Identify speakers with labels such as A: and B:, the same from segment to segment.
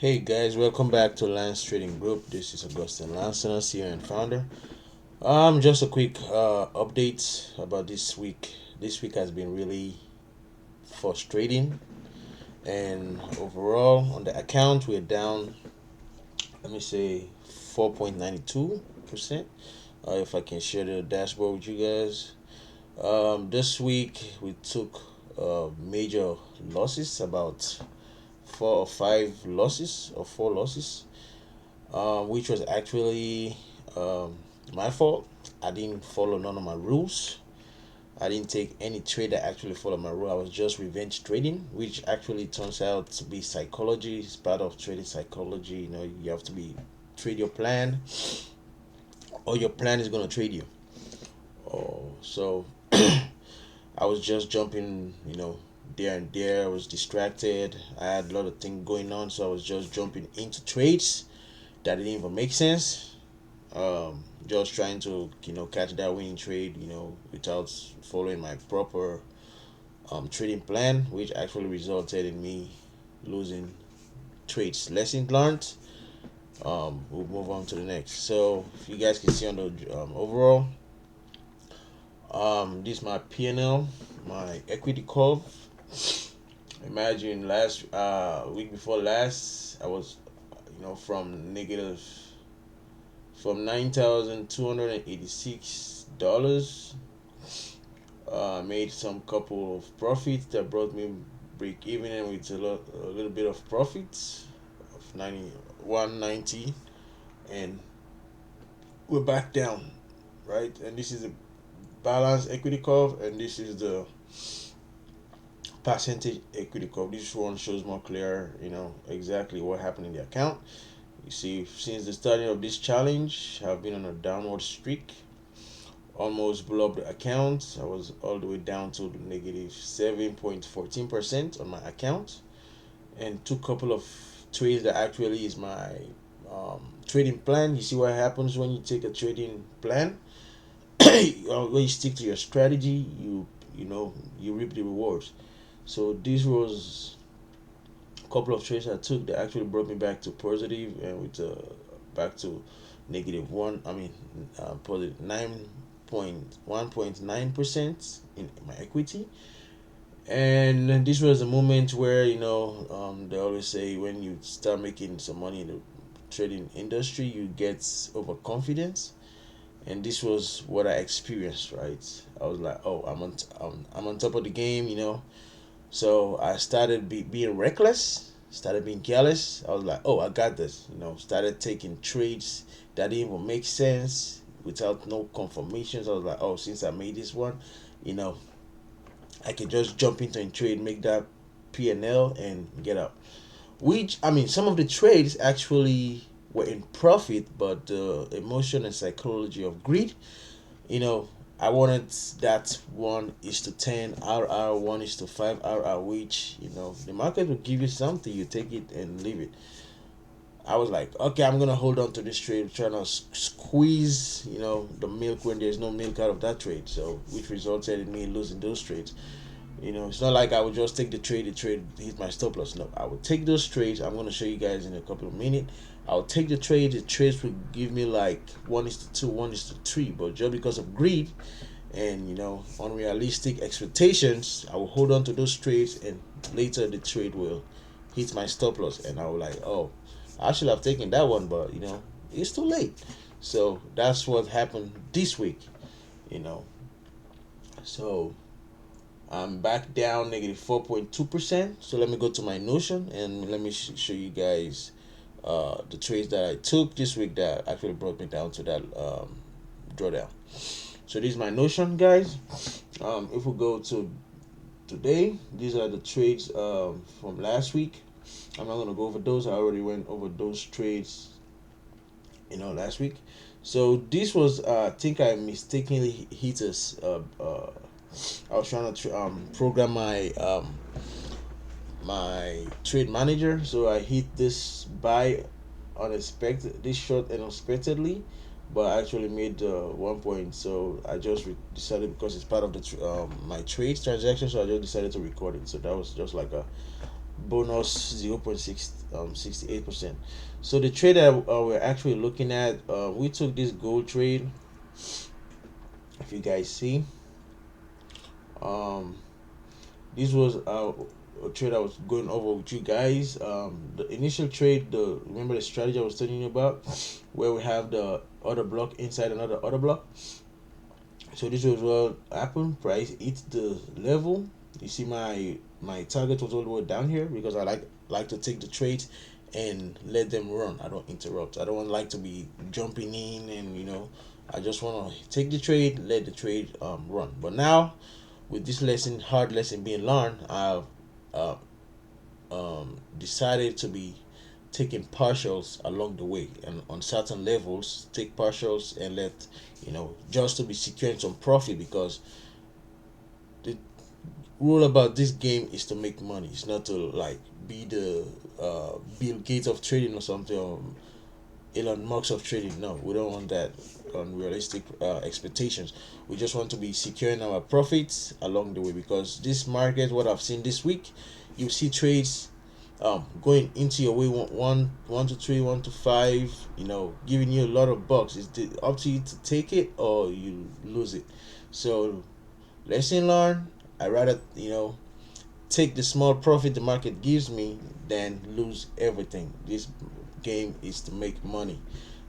A: Hey guys, welcome back to Lance Trading Group. This is Augustine Lansana, CEO and founder. Just a quick update about this week. This week has been really frustrating, and overall on the account we're down. Let me say 4.92%. If I can share the dashboard with you guys. This week we took major losses, about 4 losses, which was actually my fault. I didn't follow none of my rules. I didn't take any trade that actually followed my rule. I was just revenge trading, which actually turns out to be psychology. It's part of trading psychology. You have to be trade your plan, or your plan is gonna trade you. Oh, so I was just jumping, there and there. I was distracted. I had a lot of things going on, so I was just jumping into trades that didn't even make sense. Just trying to catch that winning trade, without following my proper trading plan, which actually resulted in me losing trades. Lesson learned. We'll move on to the next. So if you guys can see on the overall, this is my P&L, my equity curve. Imagine last week before last, I was from negative, from $9,286. Made some couple of profits that brought me break even, and with a little bit of profits of 91.90, and we're back down, right? And this is a balanced equity curve, and this is the percentage equity curve. This one shows more clear, exactly what happened in the account. You see, since the starting of this challenge, I've been on a downward streak. Almost blew up the account. I was all the way down to negative 7.14% on my account, and took a couple of trades that actually is my trading plan. You see what happens when you take a trading plan. When you stick to your strategy, you reap the rewards. So this was a couple of trades I took that actually brought me back to positive, and with back to negative one. I mean, positive 9.1.9% in my equity. And this was a moment where they always say when you start making some money in the trading industry, you get overconfidence, and this was what I experienced. Right, I was like, oh, I'm on top of the game, so I started being reckless, started being careless. I was like, oh, I got this. Started taking trades that didn't even make sense without no confirmations. I was like, oh, since I made this one, you know, I can just jump into a trade, make that P&L, and get out. Which, I mean, some of the trades actually were in profit, but the emotion and psychology of greed, you know, I wanted that 1:10 RR, 1:5 RR, which, the market will give you something, you take it and leave it. I was like, okay, I'm gonna hold on to this trade, trying to squeeze, the milk when there's no milk out of that trade. So, which resulted in me losing those trades. It's not like I would just take the trade hit my stop loss. No, I would take those trades. I'm gonna show you guys in a couple of minutes. I'll take the trades would give me like 1:2, 1:3, but just because of greed and unrealistic expectations, I will hold on to those trades, and later the trade will hit my stop loss, and I will like, oh, I should have taken that one, but it's too late. So that's what happened this week. You know, so I'm back down negative 4.2%. So let me go to my Notion, and let me show you guys the trades that I took this week that actually brought me down to that drawdown. So this is my Notion, guys. If we go to today, these are the trades from last week. I'm not gonna go over those. I already went over those trades, last week. So this was, I think I mistakenly hit us. I was trying to program my trade manager, so I hit this buy unexpected, this short unexpectedly, but I actually made 1 point. So I just decided, because it's part of the my trades transaction, so I just decided to record it. So that was just like a bonus 0.6 68%. So the trade that we're actually looking at, we took this gold trade. If you guys see, um, this was a trade I was going over with you guys. The initial trade, the remember the strategy I was telling you about, where we have the other block inside another other block. So this was what happened. Price hit the level. You see my target was all the way down here because I like to take the trades and let them run. I don't interrupt. I don't want like to be jumping in and I just want to take the trade, let the trade run. But now with this lesson, hard lesson being learned, I've uh, decided to be taking partials along the way and on certain levels take partials and let just to be securing some profit because the rule about this game is to make money. It's not to like be the Bill Gates of trading or something, or Elon Musk of trading. No, we don't want that unrealistic expectations. We just want to be securing our profits along the way because this market, what I've seen this week, you see trades going into your way one to three, 1 to 5, giving you a lot of bucks. It's up to you to take it or you lose it. So lesson learned. I rather take the small profit the market gives me than lose everything. This game is to make money,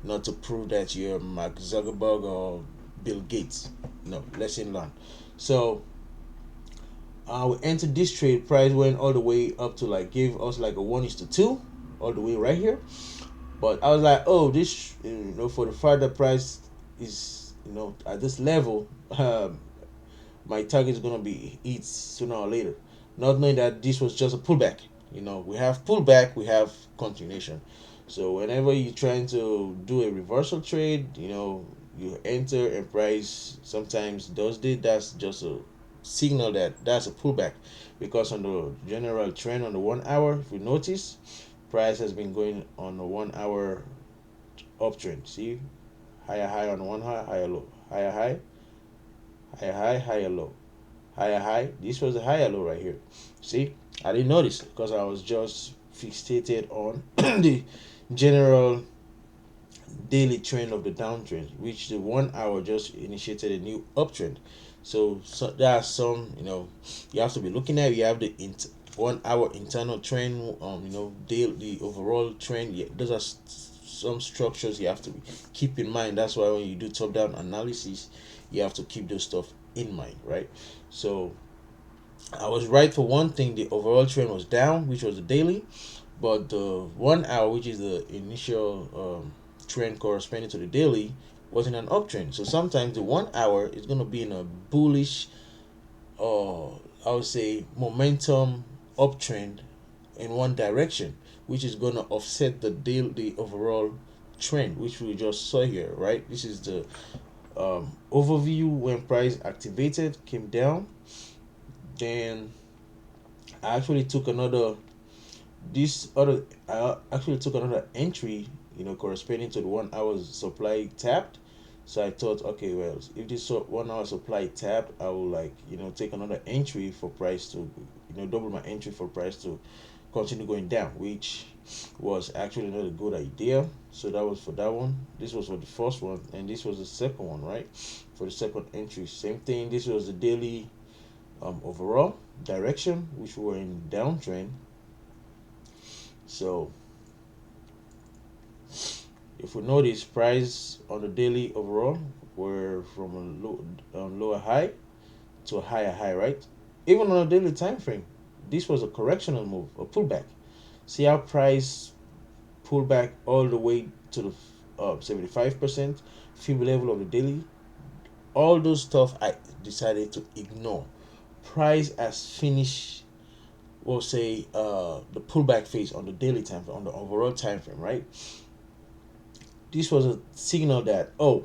A: not to prove that you're Mark Zuckerberg or Bill Gates. No, lesson learned. So we entered this trade. Price went all the way up to like gave us like a 1:2, all the way right here. But I was like, oh, this for the further price is at this level, my target is gonna be hit sooner or later. Not knowing that this was just a pullback. We have pullback, we have continuation. So whenever you're trying to do a reversal trade, you enter and price sometimes does it. That's just a signal that that's a pullback, because on the general trend on the 1 hour, if you notice, price has been going on the 1 hour uptrend. See, higher high on one high, higher low, higher high, higher high, higher low, higher high. This was the higher low right here. See, I didn't notice because I was just fixated on the general daily trend of the downtrend, which the 1 hour just initiated a new uptrend. So there are some you have to be looking at. You have the 1 hour internal trend, daily the overall trend. Yeah, those are some structures you have to keep in mind. That's why when you do top down analysis, you have to keep those stuff in mind, right? So I was right for one thing. The overall trend was down, which was the daily, but the 1 hour, which is the initial trend corresponding to the daily, was in an uptrend. So sometimes the 1 hour is going to be in a bullish, I would say, momentum uptrend in one direction, which is going to offset the overall trend, which we just saw here, right? This is the overview when price activated, came down. Then I actually took another this other I actually took another entry, corresponding to the 1 hour supply tapped. So I thought, okay, well, if this 1 hour supply tapped, I will take another entry for price to double my entry for price to continue going down, which was actually not a good idea. So that was for that one. This was for the first one, and this was the second one, right? For the second entry, same thing. This was the daily overall direction, which were in downtrend. So if we notice, price on the daily overall were from a lower high to a higher high, right? Even on a daily time frame, this was a correctional move, a pullback. See how price pulled back all the way to the 75% fib level of the daily. All those stuff I decided to ignore. Price has finished, we'll say, the pullback phase on the daily time frame, on the overall time frame, right? This was a signal that, oh,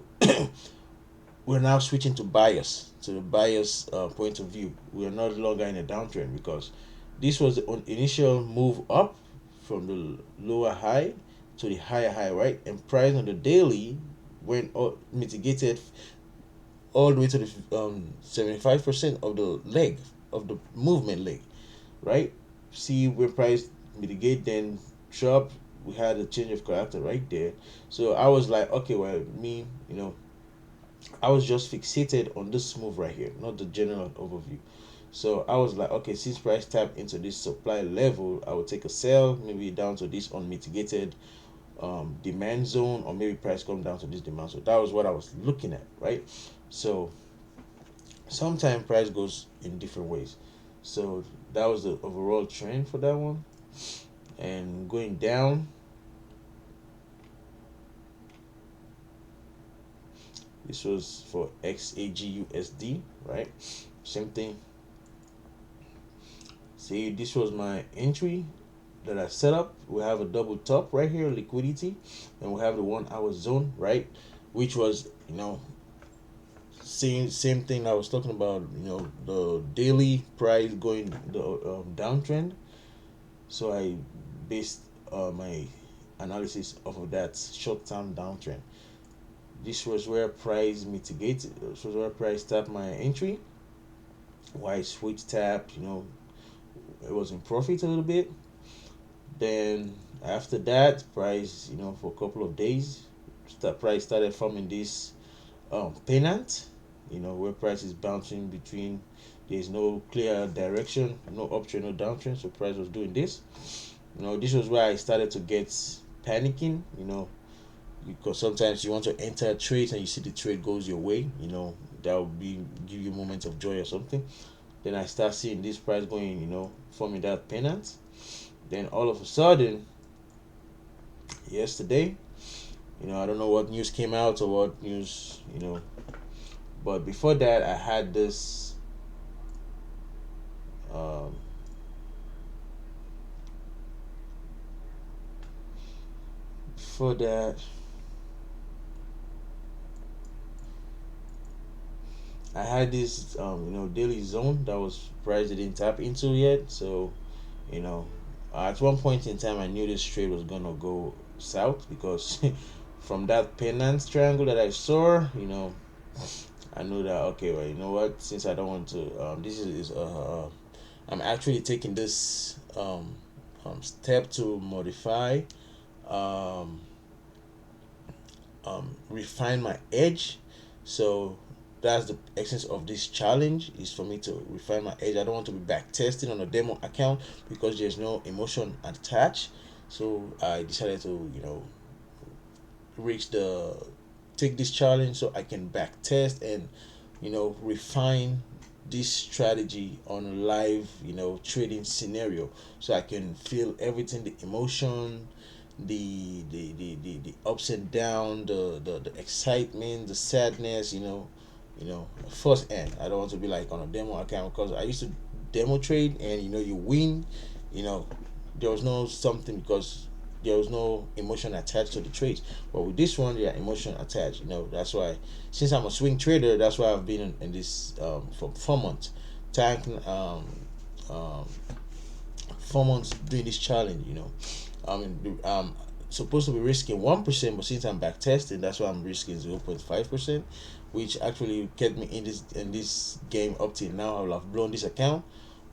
A: we're now switching to the bias point of view. We are no longer in a downtrend, because this was the initial move up from the lower high to the higher high, right? And price on the daily went mitigated all the way to the 75% of the leg, of the movement leg, right? See where price mitigate, then drop, we had a change of character right there. So I was like, okay, well, me, I was just fixated on this move right here, not the general overview. So I was like, okay, since price tap into this supply level, I would take a sell, maybe down to this unmitigated demand zone, or maybe price come down to this demand. So that was what I was looking at, right? So sometimes price goes in different ways. So that was the overall trend for that one. And going down, this was for XAGUSD, right? Same thing. See, this was my entry that I set up. We have a double top right here, liquidity, and we have the 1 hour zone, right? Which was, same thing I was talking about, the daily price going the downtrend. So I based my analysis off of that short term downtrend. This was where price mitigated. This was where price tapped my entry. Why switch tap? It was in profit a little bit. Then after that, price, for a couple of days, price started forming this pennant. Where price is bouncing between. There's no clear direction, no uptrend, no downtrend. So price was doing this. This was where I started to get panicking. Because sometimes you want to enter a trade and you see the trade goes your way. That will be give you a moment of joy or something. Then I start seeing this price going, forming that pennant. Then all of a sudden, yesterday, I don't know what news came out or what news, but before that, I had this. Um, before that, I had this, daily zone that was price didn't tap into yet. So, you know, at one point in time, I knew this trade was gonna go south because from that pennant triangle that I saw, I knew that, okay, well, you know what? Since I don't want to, this is I'm actually taking this step to modify, um, refine my edge. So that's the essence of this challenge, is for me to refine my edge. I don't want to be back testing on a demo account because there's no emotion attached. So I decided to, reach the take this challenge so I can back test and, refine this strategy on a live, trading scenario, so I can feel everything, the emotion, the ups and down, the excitement, the sadness, first end. I don't want to be like on a demo account, because I used to demo trade, and you win, you know there was no something, because there was no emotion attached to the trades. But with this one, yeah, emotion attached. That's why, since I'm a swing trader, that's why I've been in this for 4 months, tank um 4 months doing this challenge. I mean, supposed to be risking 1%, but since I'm back testing, that's why I'm risking 0.5%, which actually kept me in this game up till now. I will have blown this account,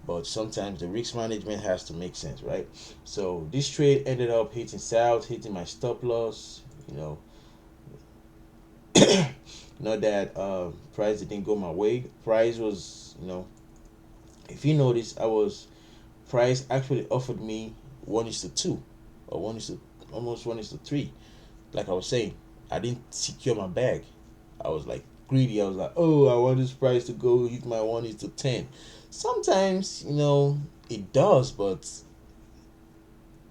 A: but sometimes the risk management has to make sense, right? So this trade ended up hitting south, hitting my stop loss. Not that price didn't go my way. Price was, if you notice, I was price actually offered me 1:2, or almost 1:3. Like I was saying, I didn't secure my bag. I was like greedy. I was like, oh, I want this price to go hit my 1:10. Sometimes, it does, but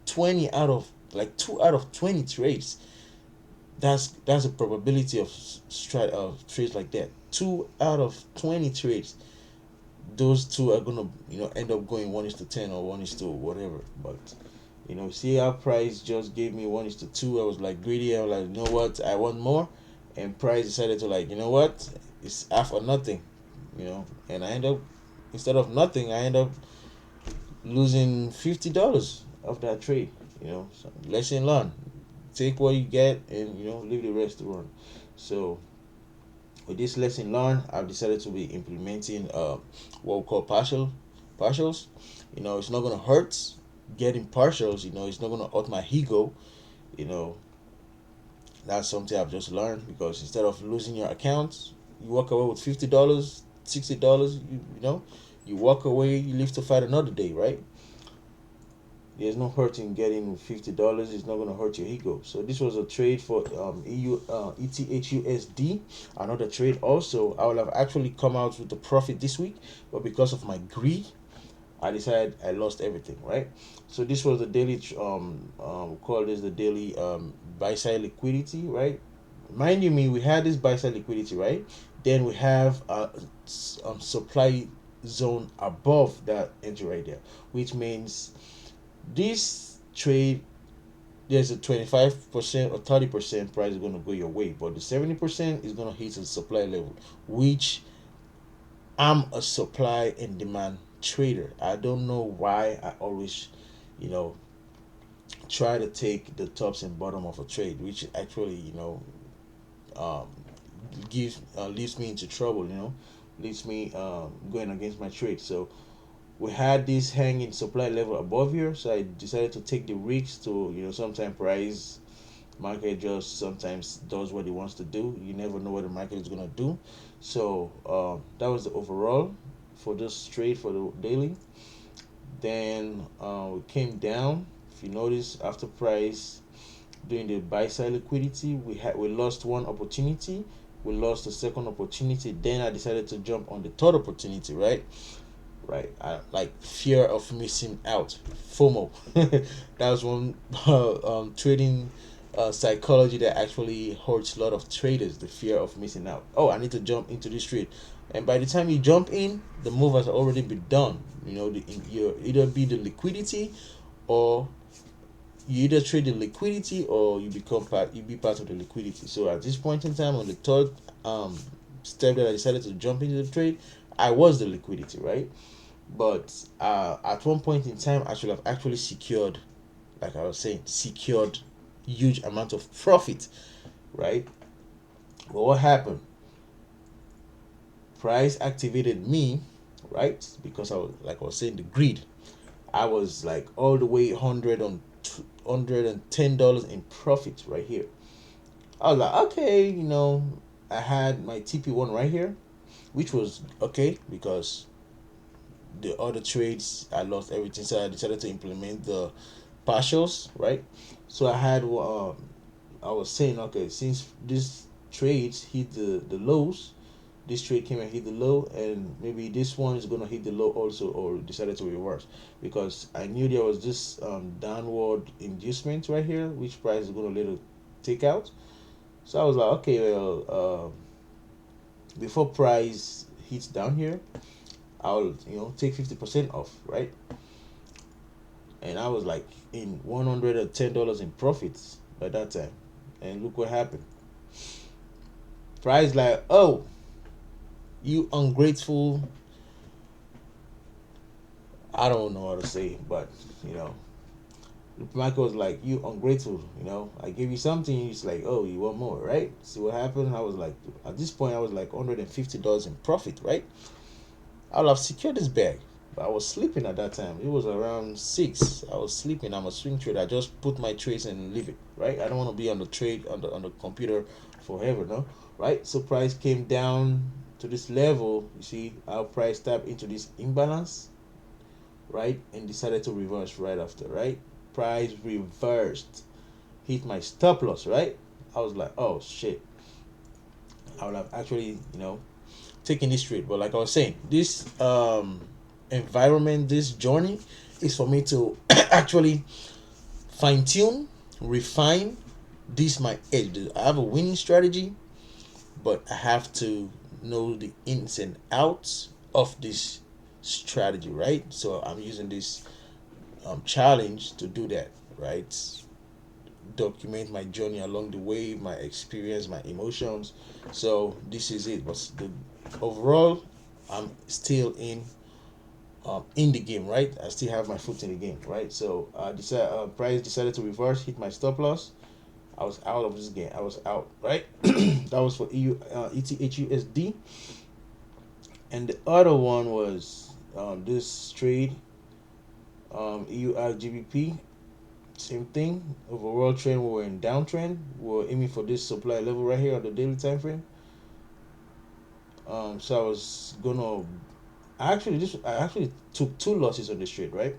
A: 20 out of, like, 2 out of 20 trades, that's a probability of trades like that. 2 out of 20 trades, those two are gonna, end up going 1:10 or 1:2 whatever. But see how price just gave me 1:2. I was like greedy. I was like, you know what, I want more. And price decided to, like, you know what, it's half or nothing. And I end up, instead of nothing, I end up losing $50 of that trade. So lesson learned. Take what you get, and leave the rest to run. So with this lesson learned, I've decided to be implementing what we call partials. It's not gonna hurt. getting partials, it's not gonna hurt my ego. You know, that's something I've just learned, because instead of losing your account, you walk away with $50, $60. You walk away, you live to fight another day, right? There's no hurt in getting $50. It's not gonna hurt your ego. So this was a trade for ETHUSD. Another trade also. I would have actually come out with a profit this week, but because of my greed, I decided I lost everything, right? So this was the daily, call this the daily buy side liquidity, right? Mind you, me, we had this buy side liquidity, right? Then we have a supply zone above that entry right there, which means this trade, there's a 25% or 30% price is going to go your way, but the 70% is going to hit the supply level, which I'm a supply and demand trader. I don't know why I always, you know, try to take the tops and bottom of a trade, which actually, um, gives leaves me into trouble. Leaves me going against my trade. So we had this hanging supply level above here, so I decided to take the risk to, sometimes price market just sometimes does what it wants to do. You never know what the market is gonna do. So that was the overall for this trade for the daily. Then we came down. If you notice, after price doing the buy side liquidity, we lost one opportunity. We lost the second opportunity. Then I decided to jump on the third opportunity. Right. Like fear of missing out, FOMO. That was one trading psychology that actually hurts a lot of traders. The fear of missing out. Oh, I need to jump into this trade, and by the time you jump in, the move has already been done. You either be the liquidity, or you either trade the liquidity, or you be part of the liquidity. So at this point in time, on the third step that I decided to jump into the trade, I was the liquidity, right? But at one point in time, I should have actually secured, like I was saying, secured huge amount of profit, right? But what happened? Price activated me, right? Because like I was saying, the greed. I was like all the way $110 in profit right here. I was like, okay, I had my TP1 right here, which was okay, because the other trades I lost everything, so I decided to implement the partials, right? So I was saying, okay, since this trades hit the lows, this trade came and hit the low, and maybe this one is gonna hit the low also, or decided to reverse, because I knew there was this downward inducement right here, which price is gonna little take out. So I was like, okay, well, before price hits down here, I'll take 50% off, right? And I was like in $110 in profits by that time. And look what happened. Price like, oh, you ungrateful. I don't know how to say, but you know, Michael was like, you ungrateful. I gave you something. He's like, oh, you want more, right? See what happened? I was like, at this point, I was like $150 in profit, right? I'll have secured this bag. But I was sleeping at that time. It was around 6. I was sleeping. I'm a swing trader. I just put my trades and leave it, right? I don't want to be on the trade on the computer forever, no? Right? So price came down to this level. You see, our price tapped into this imbalance, right? And decided to reverse right after, right? Price reversed. Hit my stop loss, right? I was like, oh shit. I would have actually, taking this trade. But like I was saying, this environment, this journey is for me to actually fine tune, refine. This my edge. I have a winning strategy, but I have to know the ins and outs of this strategy, right? So I'm using this challenge to do that, right? Document my journey along the way, my experience, my emotions. So this is it. But the overall, I'm still in the game, right? I still have my foot in the game, right? So price decided to reverse, hit my stop loss. I was out of this game. I was out, right? That was for ETHUSD, and the other one was this trade. EU GBP, same thing. Overall trend, we were in downtrend. We were aiming for this supply level right here on the daily time frame. So I was gonna I actually took two losses on this trade, right?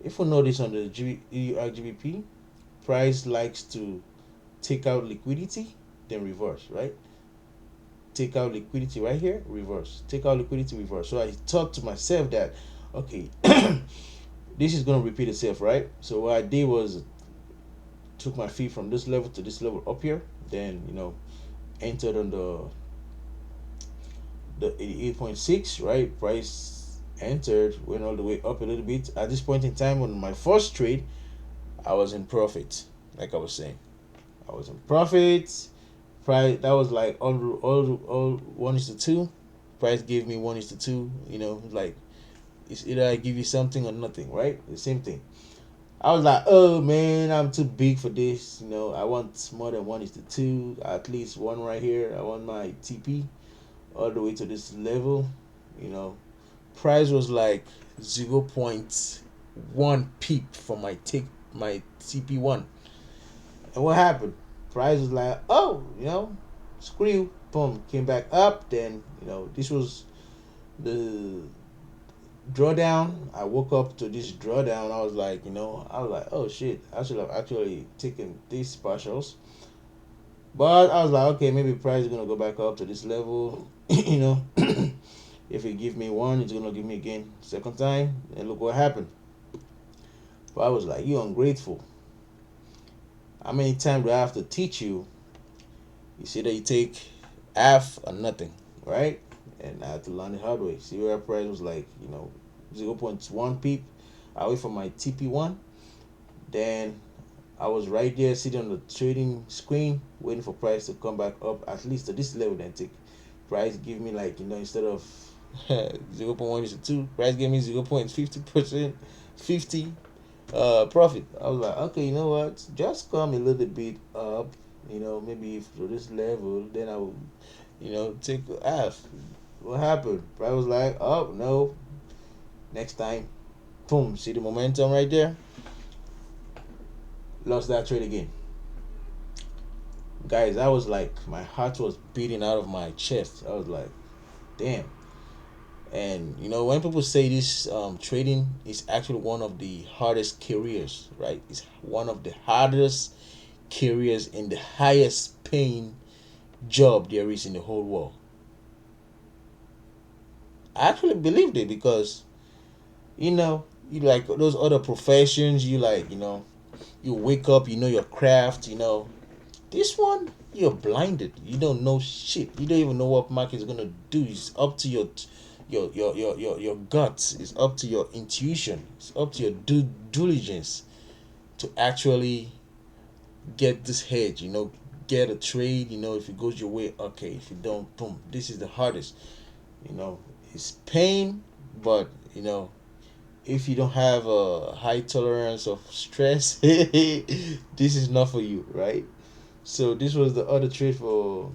A: If we notice on the EU GBP, price likes to take out liquidity, then reverse, right? Take out liquidity right here, reverse. Take out liquidity, reverse. So I thought to myself that, okay, this is gonna repeat itself, right? So what I did was took my fee from this level to this level up here, then entered on the 88.6, right? Price entered, went all the way up a little bit. At this point in time on my first trade, I was in profit. Like I was saying, I was in profit. Price, that was like all 1:2. Price gave me 1:2. Like, it's either I give you something or nothing, right? The same thing. I was like, oh man, I'm too big for this. I want more than 1:2. At least one right here. I want my TP all the way to this level. You know, price was like 0.1 peep for my TP1. And what happened? Price was like, oh, screw you. Boom, came back up. Then this was the drawdown. I woke up to this drawdown. I was like, oh shit, I should have actually taken these partials. But I was like, okay, maybe price is gonna go back up to this level. If it give me one, it's gonna give me again second time. And look what happened. But I was like, you ungrateful. How many times do I have to teach you? You see that you take half or nothing, right? And I had to learn the hard way. See where price was like, 0.1 peep away from my TP1. Then I was right there sitting on the trading screen waiting for price to come back up at least to this level. Then take price give me like, instead of 0.1 to 2, price gave me 0.50%, 50 profit. I was like, okay, you know what, just come a little bit up, maybe to this level, then I will take half. What happened? Price was like, oh no, next time, boom, see the momentum right there, lost that trade again. Guys, I was like, my heart was beating out of my chest. I was like, damn. And when people say this, trading is actually one of the hardest careers, right? It's one of the hardest careers and the highest paying job there is in the whole world. I actually believed it because you like those other professions, you like, you wake up, your craft, this one, you're blinded. You don't know shit. You don't even know what market is gonna do. It's up to your guts. It's up to your intuition. It's up to your due diligence to actually get this hedge. Get a trade. If it goes your way, okay. If you don't, boom. This is the hardest. It's pain, but if you don't have a high tolerance of stress, this is not for you, right? So this was the other trade for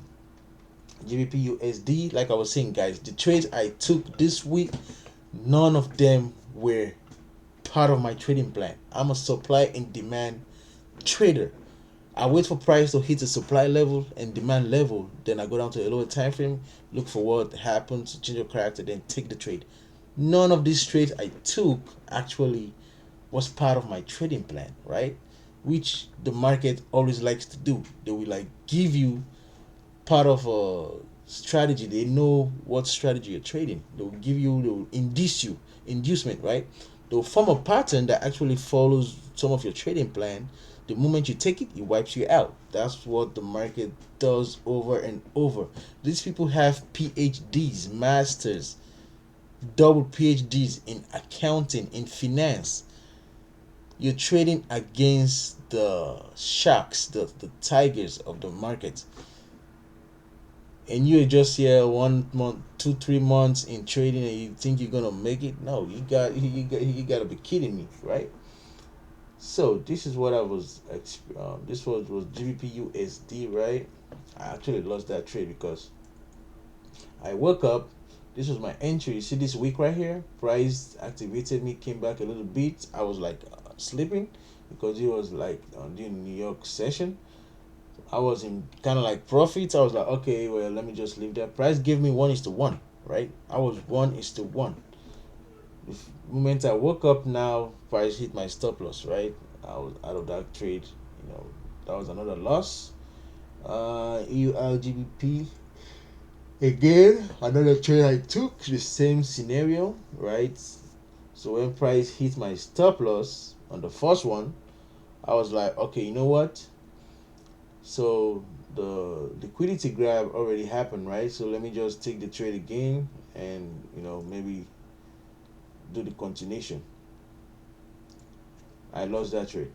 A: GBP USD. Like I was saying, guys, the trades I took this week, none of them were part of my trading plan. I'm a supply and demand trader. I wait for price to hit the supply level and demand level, then I go down to a lower time frame, look for what happens, change your character, then take the trade. None of these trades I took actually was part of my trading plan, right? Which the market always likes to do. They will like give you part of a strategy. They know what strategy you're trading. They'll give you, they'll induce you, inducement, right? They'll form a pattern that actually follows some of your trading plan. The moment you take it, it wipes you out. That's what the market does over and over. These people have PhDs, masters, double PhDs in accounting, in finance. You're trading against the sharks, the tigers of the market, and you're just here 1 month, 2 3 months in trading, and you think you're gonna make it. No, you gotta be kidding me, right? So this is what I was this was GBP USD, right? I actually lost that trade because I woke up, This was my entry. You see this week right here, price activated me, came back a little bit. I was like sleeping because it was like during New York session. I was in kind of like profits. I was like, okay, well, let me just leave that. Price gave me 1:1, right? I was 1:1. The moment I woke up now, price hit my stop loss, right? I was out of that trade. You know, that was another loss. EURGBP again, another trade I took. The same scenario, right? So when price hit my stop loss on the first one, I was like, okay, you know what? So the liquidity grab already happened, right? So let me just take the trade again and maybe do the continuation. I lost that trade.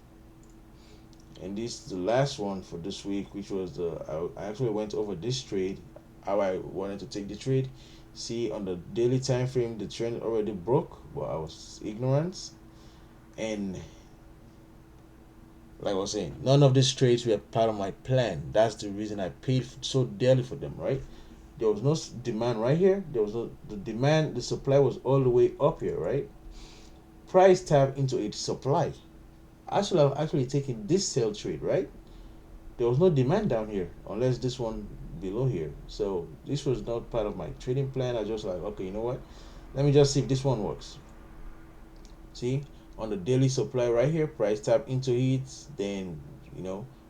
A: And this is the last one for this week, which was I actually went over this trade, how I wanted to take the trade. See, on the daily time frame, the trend already broke, but I was ignorant. And like I was saying, none of these trades were part of my plan. That's the reason I paid so dearly for them, right? There was no demand right here. There was no the demand. The supply was all the way up here, right? Price tap into its supply. I should have actually taken this sell trade, right? There was no demand down here unless this one below here. So this was not part of my trading plan. I just like, okay, you know what? Let me just see if this one works. See, on the daily supply right here, price tap into it. Then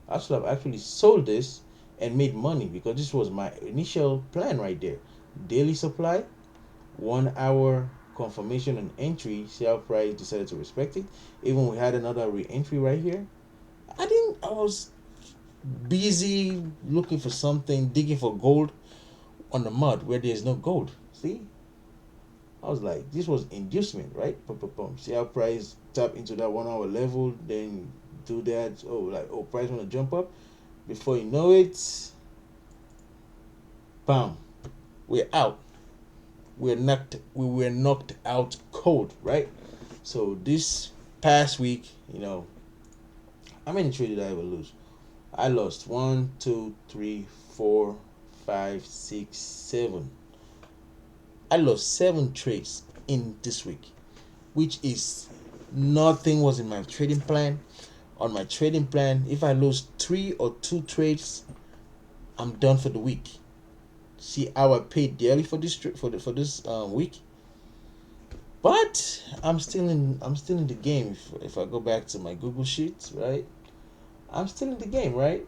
A: I should have actually sold this and made money because this was my initial plan right there. Daily supply, 1 hour confirmation and entry. See how price decided to respect it. Even we had another re-entry right here. I was busy looking for something, digging for gold on the mud where there's no gold. See, I was like, this was inducement, right? Pum, pum, pum. See how price tap into that 1 hour level, then do that. Oh, like, oh, price want to jump up. Before you know it, bam, we're out. We were knocked out cold, right? So this past week, how many trades did I ever lose? I lost one, two, three, four, five, six, seven. I lost 7 trades in this week, which is nothing was in my trading plan. On my trading plan, if I lose 3 or 2 trades, I'm done for the week. See how I paid dearly for this week, but I'm still in the game. If I go back to my Google Sheets, right, I'm still in the game, right.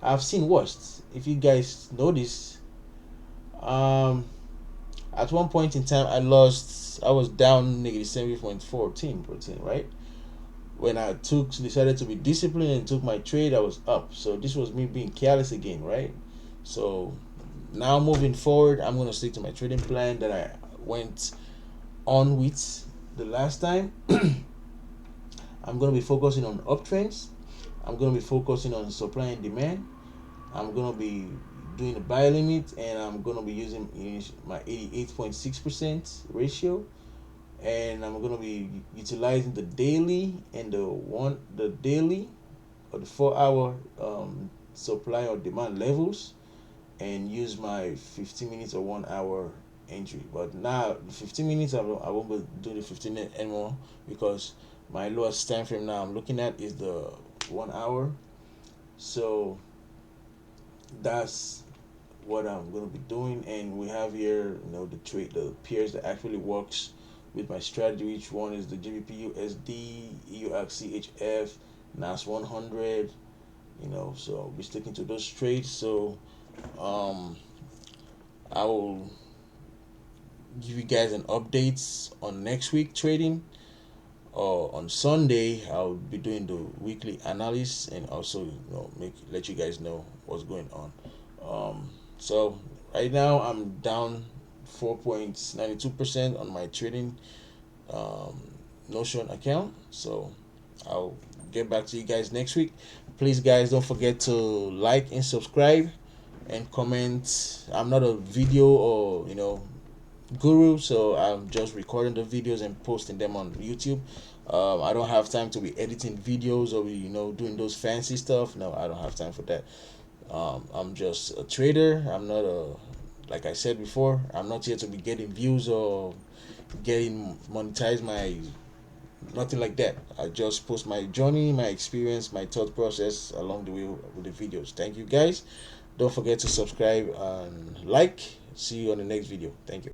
A: I've seen worst. If you guys notice, um, at one point in time, I was down negative 7.14%, right? When I decided to be disciplined and took my trade, I was up. So this was me being careless again, right? So now moving forward, I'm gonna stick to my trading plan that I went on with the last time. I'm gonna be focusing on uptrends. I'm gonna be focusing on supply and demand. I'm gonna be doing the buy limit, and I'm gonna be using my 88.6% ratio, and I'm gonna be utilizing the daily and the daily or the 4 hour supply or demand levels, and use my 15 minutes or 1 hour entry. But now the 15 minutes, I won't be doing the 15 minutes anymore because my lowest time frame now I'm looking at is the 1 hour. So that's what I'm gonna be doing. And we have here, the pairs that actually works with my strategy. Each one is the GBP USD, EURCHF, NAS 100. So I'll be sticking to those trades. So um, I will give you guys an updates on next week trading. On Sunday, I'll be doing the weekly analysis and also let you guys know what's going on. So right now I'm down 4.92% on my trading um, Notion account. So I'll get back to you guys next week. Please, guys, don't forget to like and subscribe and comment. I'm not a video or guru, so I'm just recording the videos and posting them on YouTube. I don't have time to be editing videos or doing those fancy stuff. No, I don't have time for that. I'm just a trader. I'm not a like I said before, I'm not here to be getting views or getting monetized my, nothing like that. I just post my journey, my experience, my thought process along the way with the videos. Thank you guys. Don't forget to subscribe and like. See you on the next video. Thank you.